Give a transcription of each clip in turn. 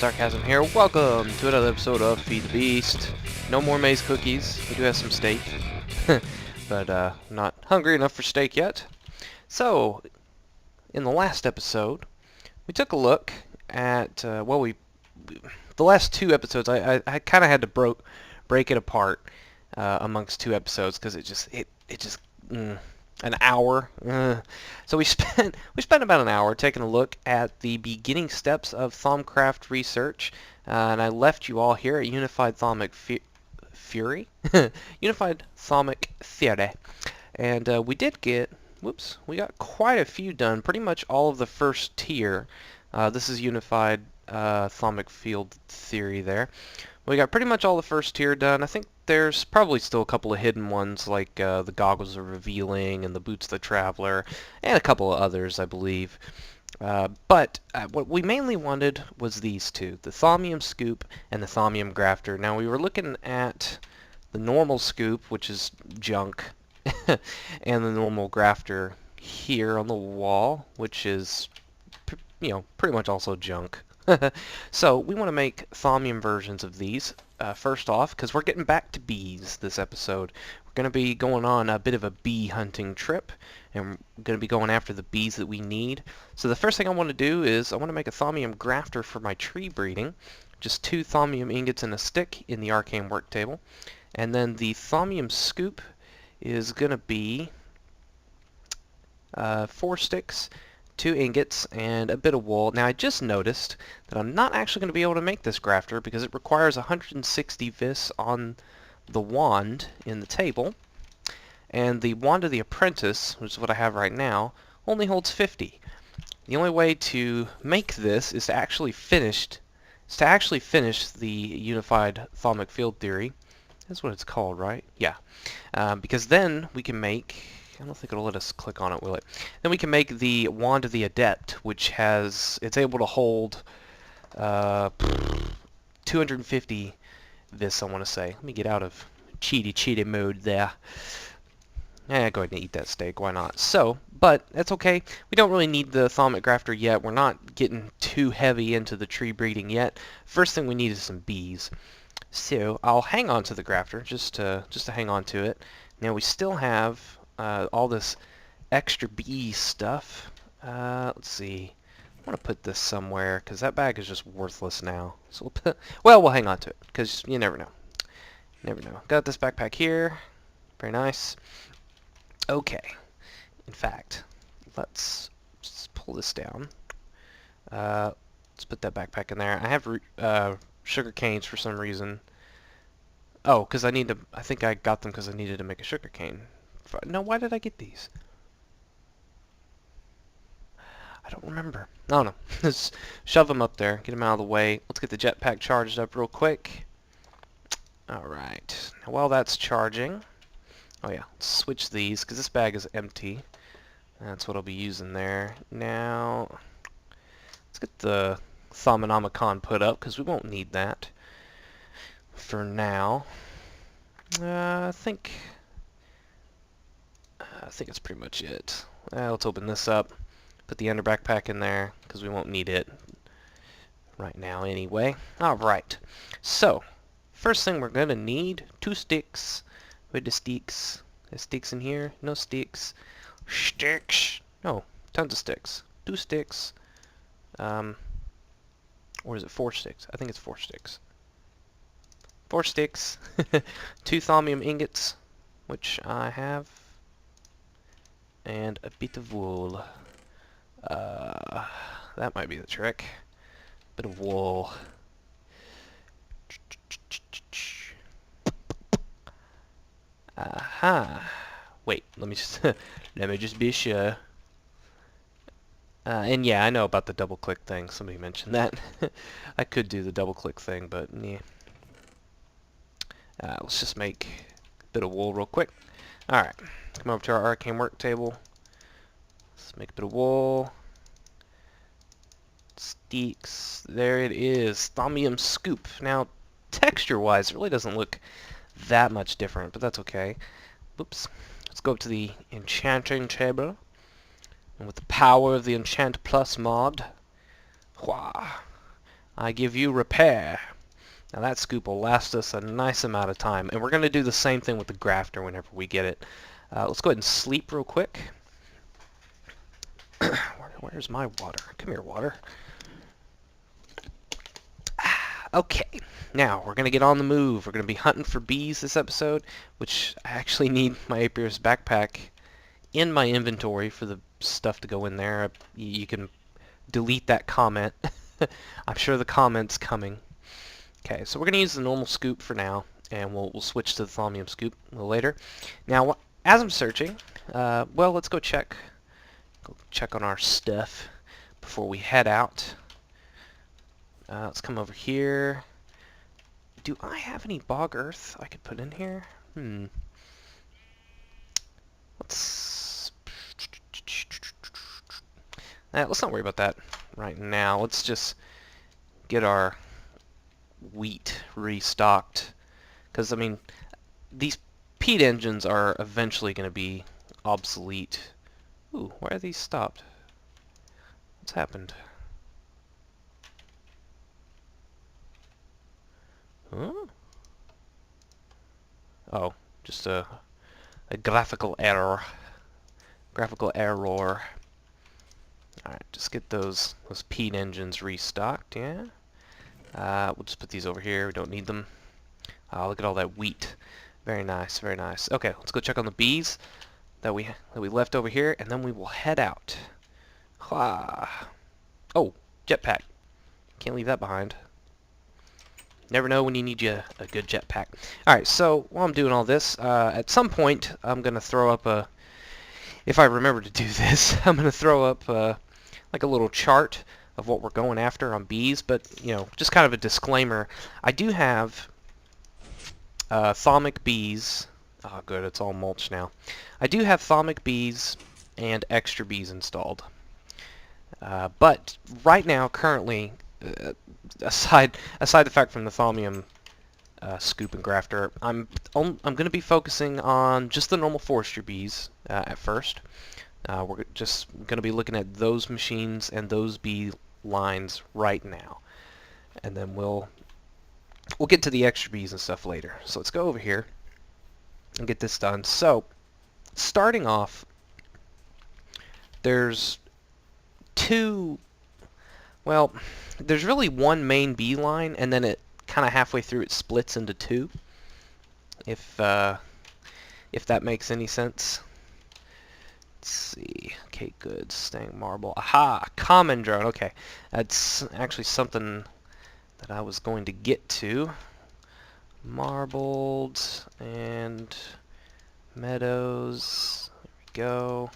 Zarkazm here. Welcome to another episode of Feed the Beast. No more maize cookies. We do have some steak, but not hungry enough for steak yet. So, in the last episode, we took a look at the last two episodes. I kind of had to break it apart amongst two episodes because it just an hour. So we spent about an hour taking a look at the beginning steps of Thaumcraft research, and I left you all here at Unified Thaumic Fury, Unified Thaumic Theory, and we got quite a few done. Pretty much all of the first tier. This is Unified Thaumic Field Theory there. We got pretty much all the first tier done. I think there's probably still a couple of hidden ones like the Goggles of Revealing and the Boots of the Traveler and a couple of others, I believe. But what we mainly wanted was these two, the Thaumium Scoop and the Thaumium Grafter. Now we were looking at the normal Scoop, which is junk, and the normal Grafter here on the wall, which is, pretty much also junk. So we want to make Thaumium versions of these first off, because we're getting back to bees this episode. We're going to be going on a bit of a bee hunting trip, and we're going to be going after the bees that we need. So the first thing I want to do is I want to make a Thaumium grafter for my tree breeding. Just 2 Thaumium ingots and a stick in the arcane work table. And then the Thaumium scoop is going to be 4 sticks, 2 ingots, and a bit of wool. Now I just noticed that I'm not actually going to be able to make this grafter because it requires 160 vis on the wand in the table, and the wand of the apprentice, which is what I have right now, only holds 50. The only way to make this is to actually finish the Unified Thaumic Field Theory. That's what it's called, right? Yeah. Because then we can make... I don't think it'll let us click on it, will it? Then we can make the Wand of the Adept, which it's able to hold 250 vis, I want to say. Let me get out of cheaty mode there. Go ahead and eat that steak, why not? So, but that's okay. We don't really need the Thaumic Grafter yet. We're not getting too heavy into the tree breeding yet. First thing we need is some bees. So, I'll hang on to the grafter, just to hang on to it. Now, we still have all this extra bee stuff. Let's see. I want to put this somewhere because that bag is just worthless now. So we'll hang on to it because you never know. Never know. Got this backpack here. Very nice. Okay. In fact, let's just pull this down. Let's put that backpack in there. I have sugar canes for some reason. Oh, because I think I got them because I needed to make a sugar cane. No, why did I get these? I don't remember. Oh no. Let's shove them up there. Get them out of the way. Let's get the jetpack charged up real quick. Alright. Now while that's charging... Oh yeah, let's switch these because this bag is empty. That's what I'll be using there. Now, let's get the Thaumonomicon put up because we won't need that for now. I think it's pretty much it. Let's open this up. Put the under backpack in there because we won't need it right now anyway. Alright. So, first thing we're going to need 2 sticks. Where the sticks? There's sticks in here? No sticks. Sticks! No, tons of sticks. 2 sticks. Or is it 4 sticks? I think it's 4 sticks. 4 sticks. 2 Thaumium ingots, which I have. And a bit of wool. That might be the trick. Bit of wool. Aha. Wait, let me just be sure. And yeah, I know about the double click thing. Somebody mentioned that. I could do the double click thing, but yeah. Let's just make a bit of wool real quick. Alright, come over to our arcane work table. Let's make a bit of wool. Sticks. There it is. Thaumium scoop. Now, texture-wise, it really doesn't look that much different, but that's okay. Oops. Let's go up to the enchanting table. And with the power of the Enchant Plus mod, I give you repair. Now that scoop will last us a nice amount of time, and we're going to do the same thing with the grafter whenever we get it. Let's go ahead and sleep real quick. Where's my water? Come here, water. Okay, now we're going to get on the move. We're going to be hunting for bees this episode, which I actually need my Apiarist backpack in my inventory for the stuff to go in there. You can delete that comment. I'm sure the comment's coming. Okay, so we're going to use the normal scoop for now, and we'll switch to the thaumium scoop a little later. Now, as I'm searching, well, let's go check on our stuff before we head out. Let's come over here. Do I have any bog earth I could put in here? Let's not worry about that right now. Let's just get our wheat restocked, because I mean, these peat engines are eventually going to be obsolete. Ooh, why are these stopped? What's happened? Huh? Oh, just a graphical error. Graphical error. Alright, just get those peat engines restocked, yeah? We'll just put these over here. We don't need them. Look at all that wheat. Very nice, very nice. Okay, let's go check on the bees that we left over here, and then we will head out. Oh, jetpack. Can't leave that behind. Never know when you need a good jetpack. Alright, so while I'm doing all this, at some point I'm going to throw up a... If I remember to do this, I'm going to throw up like a little chart of what we're going after on bees, but, you know, just kind of a disclaimer. I do have thaumic bees. Oh, good, it's all mulch now. I do have thaumic bees and extra bees installed. But right now, currently, aside the fact from the thaumium scoop and grafter, I'm going to be focusing on just the normal forestry bees at first. We're just going to be looking at those machines and those bee lines right now, and then we'll get to the extra bees and stuff later. So let's go over here and get this done. So starting off, there's there's really one main bee line, and then it kind of halfway through it splits into two, if that makes any sense. Let's see. Okay, good. Staying marble. Aha! Common drone. Okay. That's actually something that I was going to get to. Marbled and meadows. There we go.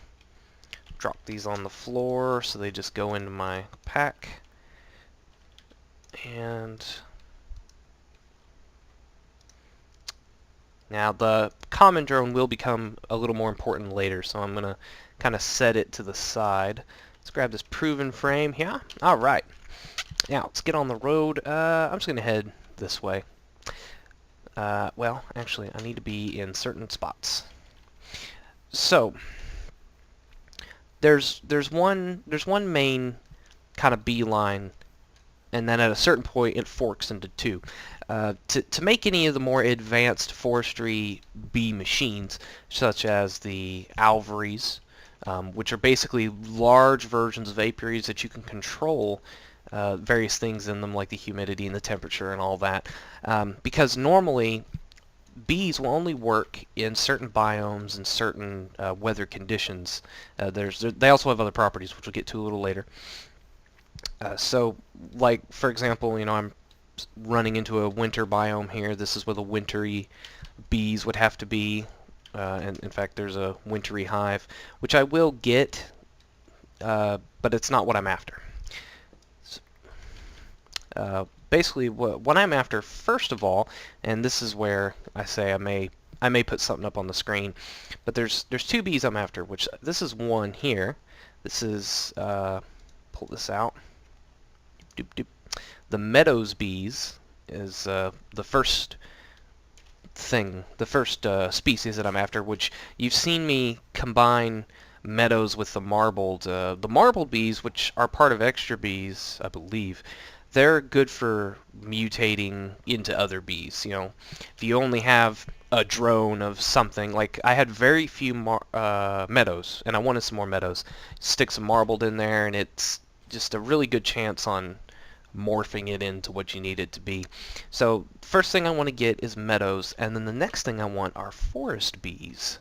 Drop these on the floor so they just go into my pack. And now the common drone will become a little more important later, so I'm going to kind of set it to the side. Let's grab this proven frame here. Alright. Now, let's get on the road. I'm just going to head this way. Well, actually, I need to be in certain spots. So, there's one main kind of bee line, and then at a certain point it forks into two. To make any of the more advanced forestry bee machines, such as the alveries, which are basically large versions of apiaries that you can control various things in them, like the humidity and the temperature and all that, because normally bees will only work in certain biomes and certain weather conditions. They also have other properties, which we'll get to a little later. So, like, for example, you know, I'm running into a winter biome here. This is where the wintry bees would have to be. And in fact, there's a wintry hive, which I will get, but it's not what I'm after. Basically, what I'm after, first of all, and this is where I say I may put something up on the screen, but there's two bees I'm after. Which this is one here. This is pull this out. Doop doop. The meadows bees is the first thing, the first species that I'm after. Which you've seen me combine meadows with the marbled bees, which are part of extra bees, I believe. they're good for mutating into other bees. If you only have a drone of something, like I had very few meadows, and I wanted some more meadows. Stick some marbled in there, and it's just a really good chance on morphing it into what you need it to be. So first thing I want to get is meadows, and then the next thing I want are forest bees,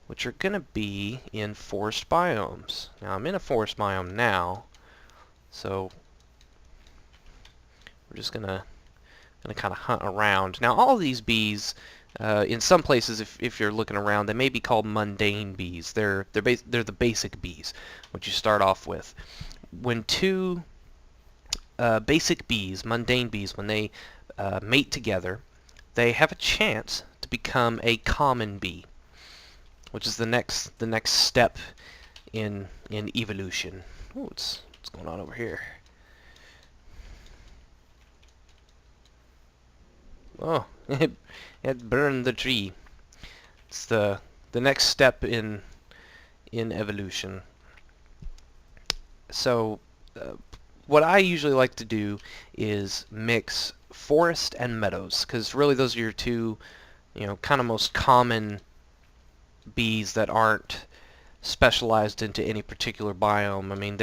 which are going to be in forest biomes. Now I'm in a forest biome now, so we're just gonna kind of hunt around. Now all of these bees, in some places, if you're looking around, they may be called mundane bees. They're the basic bees, which you start off with. When two basic bees, mundane bees, when they mate together, they have a chance to become a common bee, which is the next step in evolution. Ooh, what's going on over here? Oh, it burned the tree. It's the next step in evolution. So, what I usually like to do is mix forest and meadows, because really those are your two, kind of most common bees that aren't specialized into any particular biome. I mean,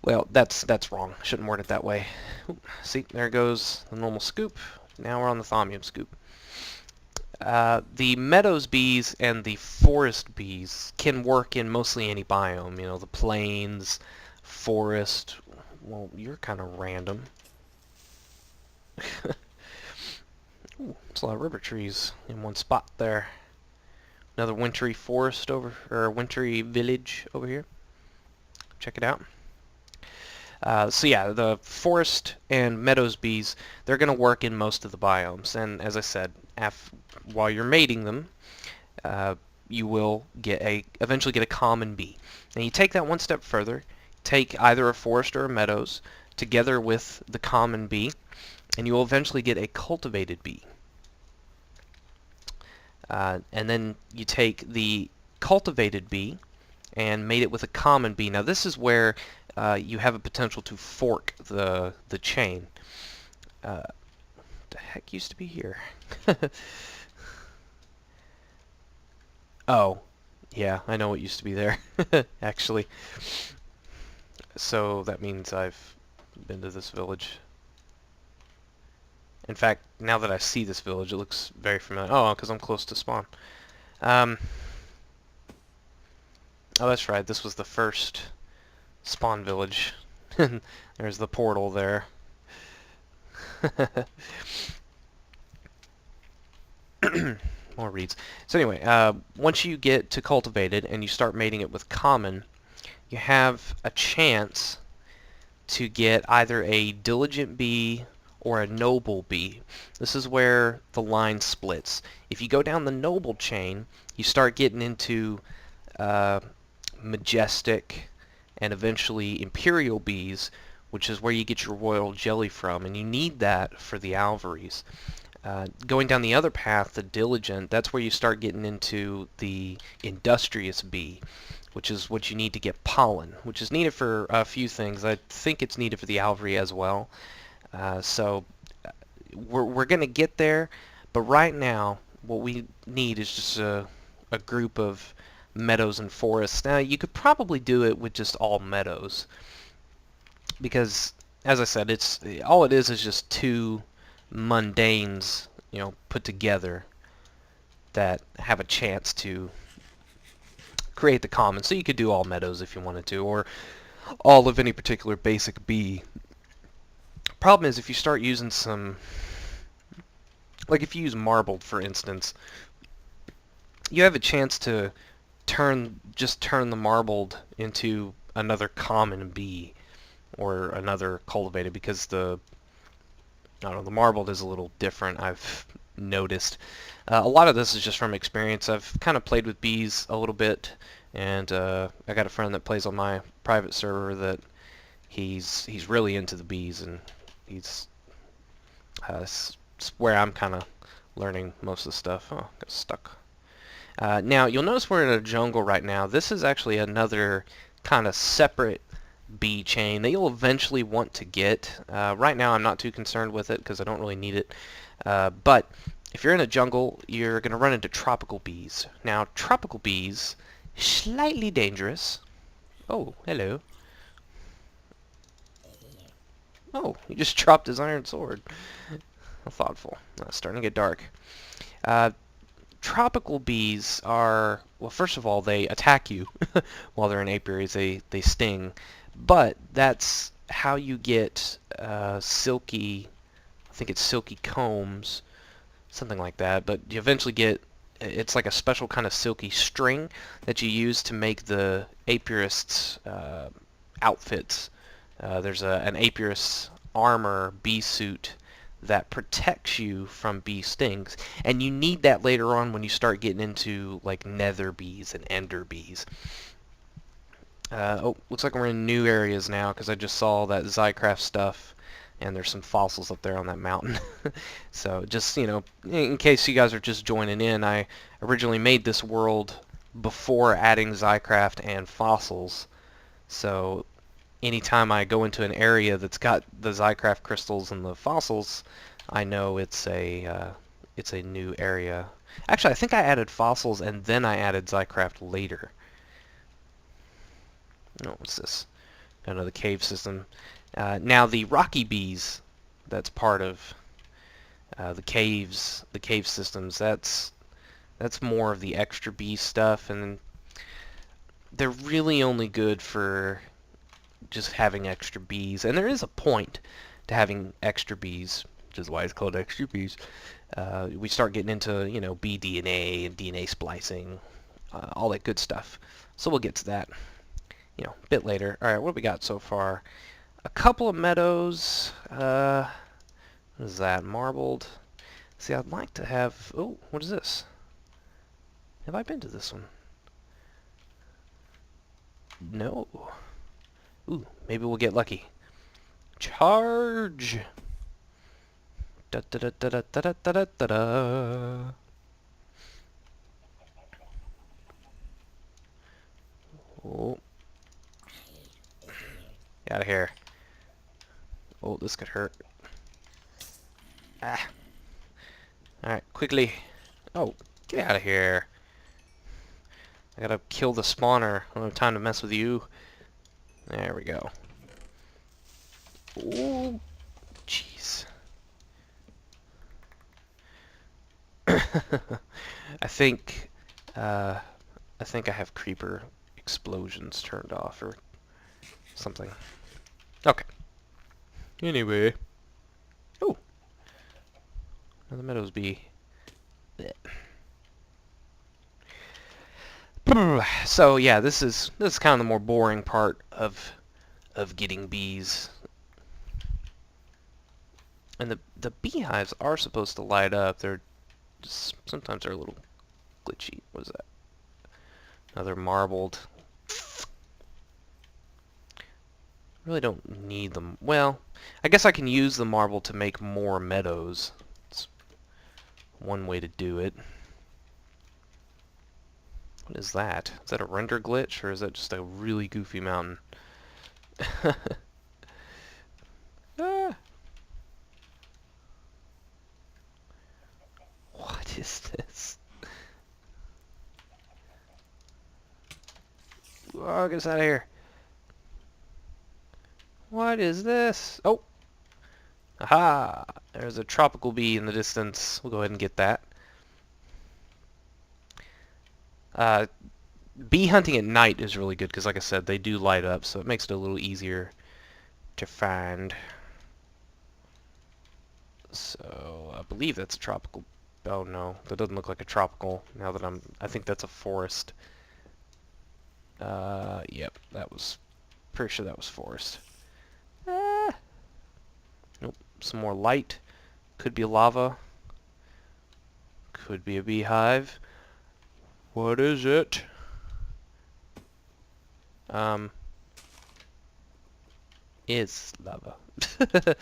well, that's wrong. Shouldn't word it that way. Ooh, see, there goes the normal scoop. Now we're on the thaumium scoop. The meadows bees and the forest bees can work in mostly any biome. The plains, forest. Well, you're kind of random. Ooh, it's a lot of river trees in one spot there. Another wintry forest or wintry village over here. Check it out. So yeah, the forest and meadows bees, they're going to work in most of the biomes. And as I said, while you're mating them, you will eventually get a common bee. And you take that one step further, take either a forest or a meadows together with the common bee, and you will eventually get a cultivated bee. And then you take the cultivated bee and mate it with a common bee. Now this is where you have a potential to fork the chain. What the heck used to be here? Oh, yeah, I know what used to be there, actually. So that means I've been to this village. In fact, now that I see this village, it looks very familiar. Oh, because I'm close to spawn. Oh, that's right, this was the first spawn village. There's the portal there. More reeds. So anyway, once you get to cultivated and you start mating it with common, you have a chance to get either a diligent bee or a noble bee. This is where the line splits. If you go down the noble chain, you start getting into majestic and eventually imperial bees, which is where you get your royal jelly from, and you need that for the alveries. Going down the other path, the diligent, that's where you start getting into the industrious bee, which is what you need to get pollen, which is needed for a few things. I think it's needed for the alvery as well. So we're going to get there, but right now what we need is just a group of meadows and forests. Now you could probably do it with just all meadows, because as I said, all it is just two mundanes, put together that have a chance to create the common. So you could do all meadows if you wanted to, or all of any particular basic bee. Problem is, if you start using some, like if you use marbled, for instance, you have a chance to just turn the marbled into another common bee or another cultivated, because I don't know, the marbled is a little different, I've noticed. A lot of this is just from experience. I've kind of played with bees a little bit, and I got a friend that plays on my private server that he's really into the bees, and he's where I'm kind of learning most of the stuff. Oh, got stuck. Now, you'll notice we're in a jungle right now. This is actually another kind of separate bee chain that you'll eventually want to get. Right now I'm not too concerned with it because I don't really need it. But if you're in a jungle, you're going to run into tropical bees. Now, tropical bees, slightly dangerous. Oh, hello. Oh, he just dropped his iron sword. How thoughtful. It's starting to get dark. Tropical bees are, well, first of all, they attack you while they're in apiaries. They sting. But that's how you get silky, I think it's silky combs, something like that. But you eventually get, it's like a special kind of silky string that you use to make the apiarists' outfits. There's an apiarist armor bee suit that protects you from bee stings, and you need that later on when you start getting into like nether bees and ender bees. Oh, looks like we're in new areas now because I just saw that Zycraft stuff, and there's some fossils up there on that mountain. So just, you know, in case you guys are just joining in, I originally made this world before adding Zycraft and fossils. So anytime I go into an area that's got the Zycraft crystals and the fossils, I know it's a new area. Actually, I think I added fossils and then I added Zycraft later. No, what's this? Another cave system. Now the rocky bees, that's part of the cave systems. That's more of the extra bee stuff, and they're really only good for just having extra bees, and there is a point to having extra bees, which is why it's called extra bees. We start getting into, you know, bee DNA and DNA splicing, all that good stuff. So we'll get to that, you know, a bit later. All right, what have we got so far? A couple of meadows. What is that? Marbled. See, I'd like to have. Oh, what is this? Have I been to this one? No. Ooh, maybe we'll get lucky. Charge! Da da da da da da da da da da. Oh. Get out of here. Oh, this could hurt. Ah. Alright, quickly. Oh, get out of here. I gotta kill the spawner. I don't have time to mess with you. There we go. Ooh, jeez. I think I have creeper explosions turned off or something. Okay. Anyway. Oh. Another meadows bee. So yeah, this is kind of the more boring part of getting bees. And the beehives are supposed to light up. They're just, sometimes they're a little glitchy. What is that? Another marbled. Really don't need them. Well, I guess I can use the marble to make more meadows. It's one way to do it. What is that? Is that a render glitch, or is that just a really goofy mountain? Ah. What is this? Oh, get us out of here. What is this? Oh! Aha! There's a tropical bee in the distance. We'll go ahead and get that. Bee hunting at night is really good because, like I said, they do light up, so it makes it a little easier to find. So, I believe that's a tropical... Oh, no. That doesn't look like a tropical, now that I think that's a forest. Yep, that was... Pretty sure that was forest. Ah. Nope, some more light. Could be lava. Could be a beehive. What is it? Is lava. It's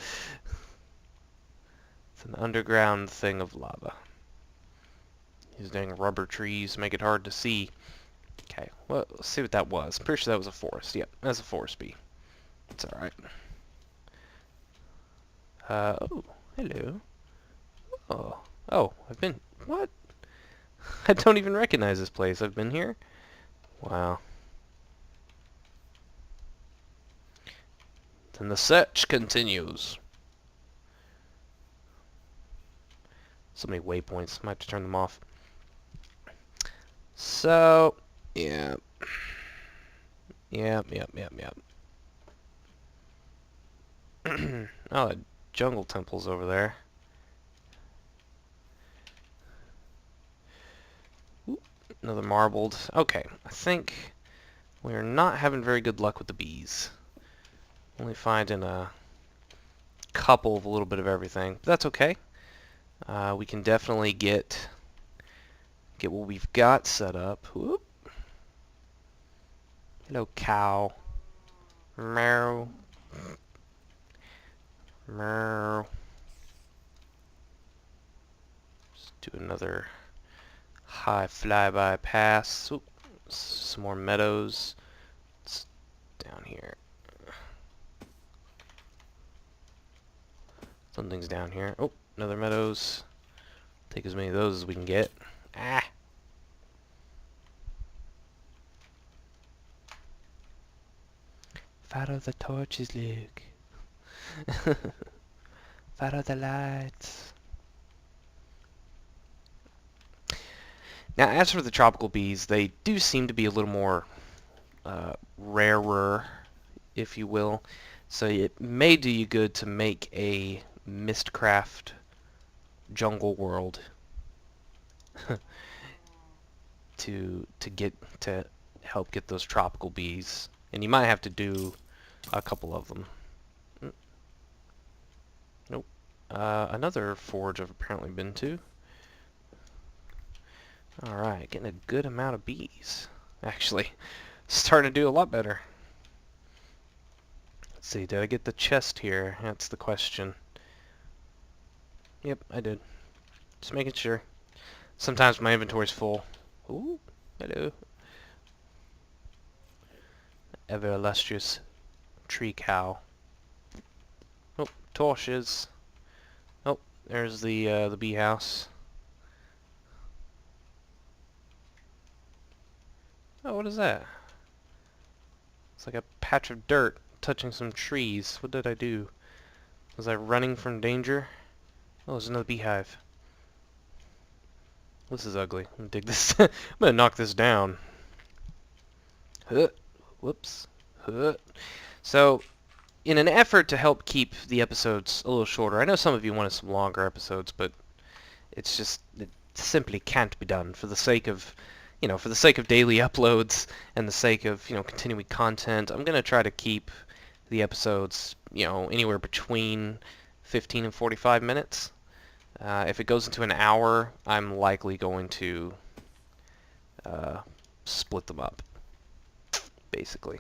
an underground thing of lava. These dang rubber trees make it hard to see. Okay, well, let's see what that was. I'm pretty sure that was a forest. Yep, that's a forest bee. It's alright. Oh, hello. Oh, oh, I've been... What? I don't even recognize this place. I've been here? Wow. Then the search continues. So many waypoints. Might have to turn them off. So, yeah. Yep. Oh, the jungle temple's over there. Ooh, another marbled. Okay, I think we're not having very good luck with the bees. Only finding a couple of a little bit of everything. But that's okay. We can definitely get what we've got set up. Whoop. Hello, cow. Meow. Meow. Just do another high flyby pass. Oop. Some more meadows. It's down here. Something's down here. Oh, another meadows. Take as many of those as we can get. Ah. Follow the torches, Luke. Follow the lights. Now, as for the tropical bees, they do seem to be a little more rarer, if you will. So it may do you good to make a Mistcraft jungle world to help get those tropical bees, and you might have to do a couple of them. Nope. Another forge I've apparently been to. Alright, getting a good amount of bees. Actually, starting to do a lot better. Let's see, did I get the chest here? That's the question. Yep, I did. Just making sure. Sometimes my inventory's full. Ooh, hello. Ever illustrious tree cow. Oh, torches. Oh, there's the bee house. Oh, what is that? It's like a patch of dirt touching some trees. What did I do? Was I running from danger? Oh, there's another beehive. This is ugly. I'm gonna dig this. I'm gonna knock this down. Huh. Whoops. Huh. So, in an effort to help keep the episodes a little shorter, I know some of you wanted some longer episodes, but it simply can't be done for the sake of, for the sake of daily uploads and the sake of, continuing content. I'm gonna try to keep the episodes, anywhere between 15 and 45 minutes. If it goes into an hour, I'm likely going to split them up, basically.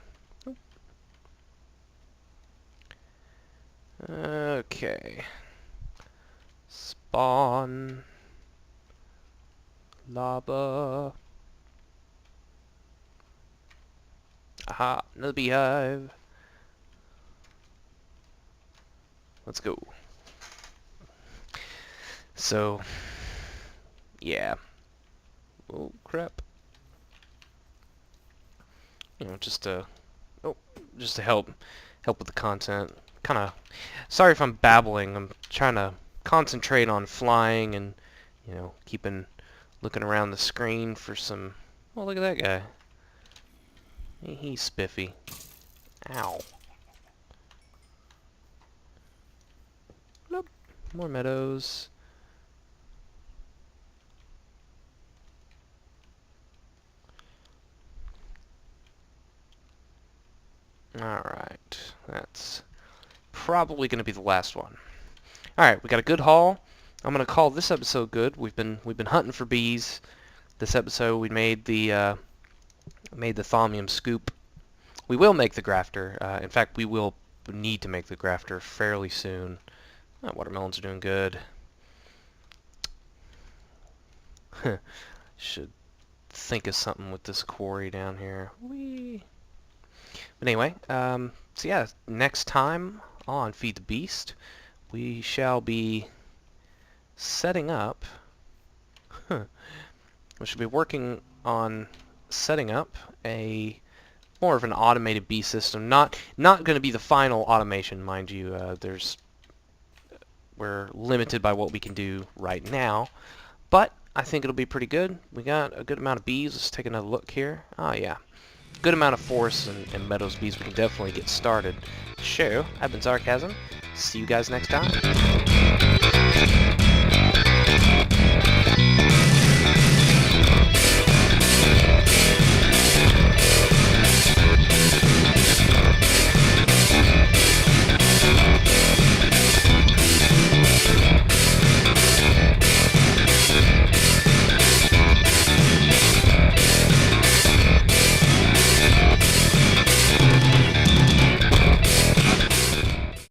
Okay. Spawn. Lava. Aha, another beehive. Let's go. So, yeah. Oh, crap. Just to help with the content. Kind of sorry if I'm babbling. I'm trying to concentrate on flying and, looking around the screen for some... Oh, look at that guy. He's spiffy. Ow. Nope. More meadows. Alright. That's probably going to be the last one. Alright, we got a good haul. I'm going to call this episode good. We've been hunting for bees. This episode we made the thaumium scoop. We will make the grafter. In fact, we will need to make the grafter fairly soon. Watermelons are doing good. Should think of something with this quarry down here. Whee! But anyway, So yeah, next time on Feed the Beast, we shall be setting up. We should be working on setting up a more of an automated bee system. Not going to be the final automation, mind you. We're limited by what we can do right now, but I think it'll be pretty good. We got a good amount of bees. Let's take another look here. Oh yeah, good amount of forests and meadows bees. We can definitely get started. So, I've been Zarkazm. See you guys next time.